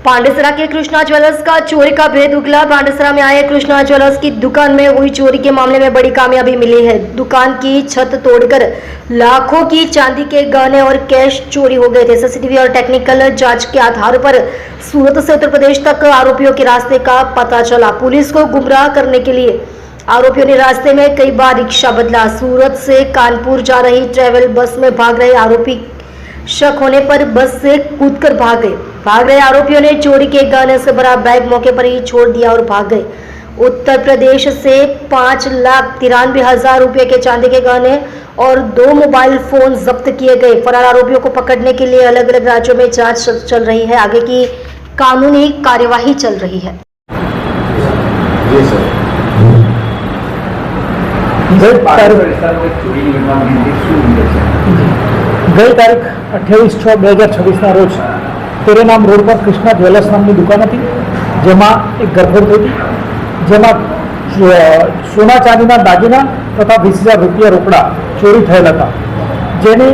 पांडेसरा के कृष्णा ज्वेलर्स का चोरी का भेद उगला। पांडेसरा में आए कृष्णा ज्वेलर्स की दुकान में हुई चोरी के मामले में बड़ी कामयाबी मिली है। दुकान की छत तोड़कर लाखों की चांदी के गहने और कैश चोरी हो गए थे। सीसीटीवी और टेक्निकल जांच के आधार पर सूरत से उत्तर प्रदेश तक आरोपियों के रास्ते का पता चला। पुलिस को गुमराह करने के लिए आरोपियों ने रास्ते में कई बार रिक्शा बदला। सूरत से कानपुर जा रही ट्रैवल बस में भाग रहे आरोपी शक होने पर बस से कूदकर भाग गए। भाग रहे आरोपियों ने चोरी के गहने से भरा बैग मौके पर ही छोड़ दिया और भाग गए। उत्तर प्रदेश से 5,93,000 रुपए के चांदी के गहने और 2 मोबाइल फोन जब्त किए गए। फरार आरोपियों को पकड़ने के लिए अलग अलग राज्यों में जांच चल रही है। आगे की कानूनी कार्यवाही चल रही है। गई तारीख 28/6/2026 रोज तेरे नाम रोड पर कृष्णा ज्वेलर्स नामની દુકાન હતી, જેમાં એક ગરફડ હતી, જેમાં સોના ચાંદીના દાગીના તથા 20,000 રૂપિયા રોકડા ચોરી થયેલ હતા। જેની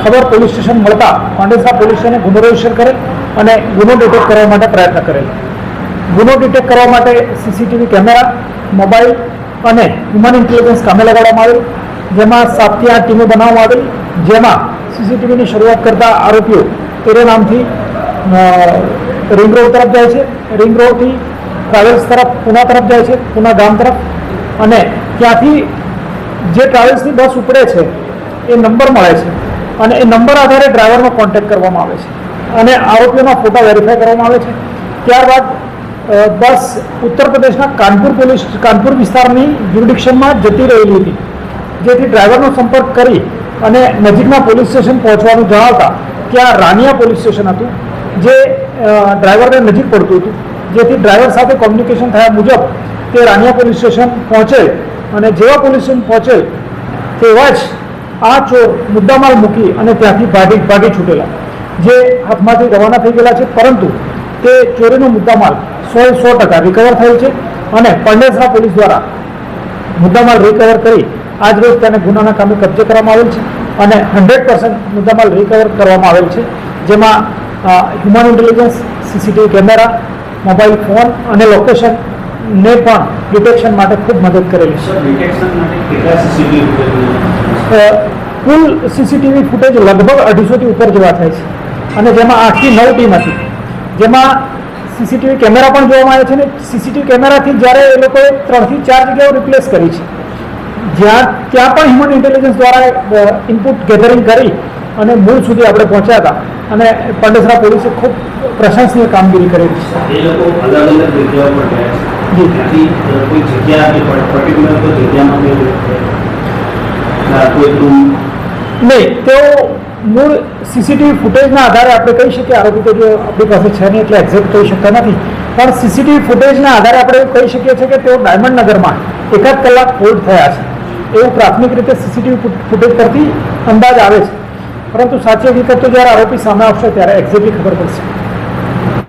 ખબર પોલીસ સ્ટેશન મળતા પાંડેસરા પોલીસે ગુનો રજીસ્ટર કરેલ અને ગુનો ડિટેક્ટ કરવા માટે પ્રયત્ન કરેલ। ગુનો ડિટેક્ટ કરવા માટે સીસીટીવી કેમેરા, મોબાઈલ અને હ્યુમન ઇન્ટેલિજન્સ કામે લગાડવામાં આવેલ, જેમાં 7 થી 8 ટીમો બનાવવામાં આવેલ, જેમાં સીસીટીવીની શરૂઆત કરતા આરોપીઓ તેરે નામથી रिंग रोड तरफ जाए छे, रिंग रोड थी ट्रावेल्स तरफ पूना तरफ जाए छे, पूना गाम तरफ अने त्याथी जे ट्रावेल्स की बस उपड़े छे ए नंबर मळे छे अने ए नंबर आधारे ड्राइवर नो कॉन्टेक्ट करवामां आवे छे अने आरोपीओना फोटो वेरीफाई करवामां आवे छे। त्यारबाद बस उत्तर प्रदेशना कानपुर विस्तारनी ज्युरिडिक्शनमां जती रहेली हती, जेथी ड्राइवरनो संपर्क करी अने नजीकना पोलीस स्टेशन पहोंचवानुं जणावता ત્યાં રાનિયા પોલીસ સ્ટેશન હતું જે ડ્રાઈવરને નજીક પડતું હતું, જેથી ડ્રાઈવર સાથે કોમ્યુનિકેશન થયા મુજબ તે રાનિયા પોલીસ સ્ટેશન પહોંચે અને જેવા પોલીસ સ્ટેશન પહોંચે તેવા જ આ ચોર મુદ્દામાલ મૂકી અને ત્યાંથી ભાગી છૂટેલા, જે હાથમાંથી રવાના થઈ ગયેલા છે। પરંતુ તે ચોરીનો મુદ્દામાલ 100% રિકવર થયેલ છે અને પાંડેસરા પોલીસ દ્વારા મુદ્દામાલ રિકવર કરી આજ રોજ તેને ગુનાના કામે કબજે કરવામાં આવેલ છે અને 100% મુદ્દામાલ રિકવર કરવામાં આવેલ છે, જેમાં human intelligence, CCTV camera, mobile phone અને લોકેશનને પણ ડિટેક્શન માટે ખૂબ મદદ કરેલી છે। કુલ સીસીટીવી ફૂટેજ લગભગ 250થી ઉપર જેવા થાય છે અને જેમાં 8 થી 9 ટીમ હતી, જેમાં સીસીટીવી કેમેરા પણ જોવામાં આવે છે અને સીસીટીવી કેમેરાથી જ્યારે એ લોકોએ 3 થી 4 જગ્યાઓ રિપ્લેસ કરી છે, ત્યાં પણ હ્યુમન ઇન્ટેલિજન્સ દ્વારા ઇનપુટ ગેધરિંગ કરી અને મૂળ સુધી આપણે પહોંચ્યા હતા અને પાંડેસરા પોલીસે ખૂબ પ્રશંસનીય કામગીરી કરેલી છે। એ લોકો અલગ અલગ જગ્યાઓ પર ગયા છે, ત્યાંથી કોઈ જગ્યા પર્ટિક્યુલર કોઈ જગ્યામાં કોઈ રૂમ નહીં, તેઓ મૂળ સીસીટીવી ફૂટેજના આધારે આપણે કહી શકીએ, આરોપી તો જો આપણી પાસે છે નહીં એટલે એક્ઝેક્ટ કહી શકતા નથી, પણ સીસીટીવી ફૂટેજના આધારે આપણે કહી શકીએ છીએ કે તેઓ ડાયમંડ નગરમાં 1 કલાક હોલ્ડ થયા છે એવું પ્રાથમિક રીતે સીસીટીવી ફૂટેજ પરથી અંદાજ આવે છે, પરંતુ સાચી હકીકત તો જ્યારે આરોપી સામે આવશે ત્યારે એક્ઝેક્ટલી ખબર પડશે।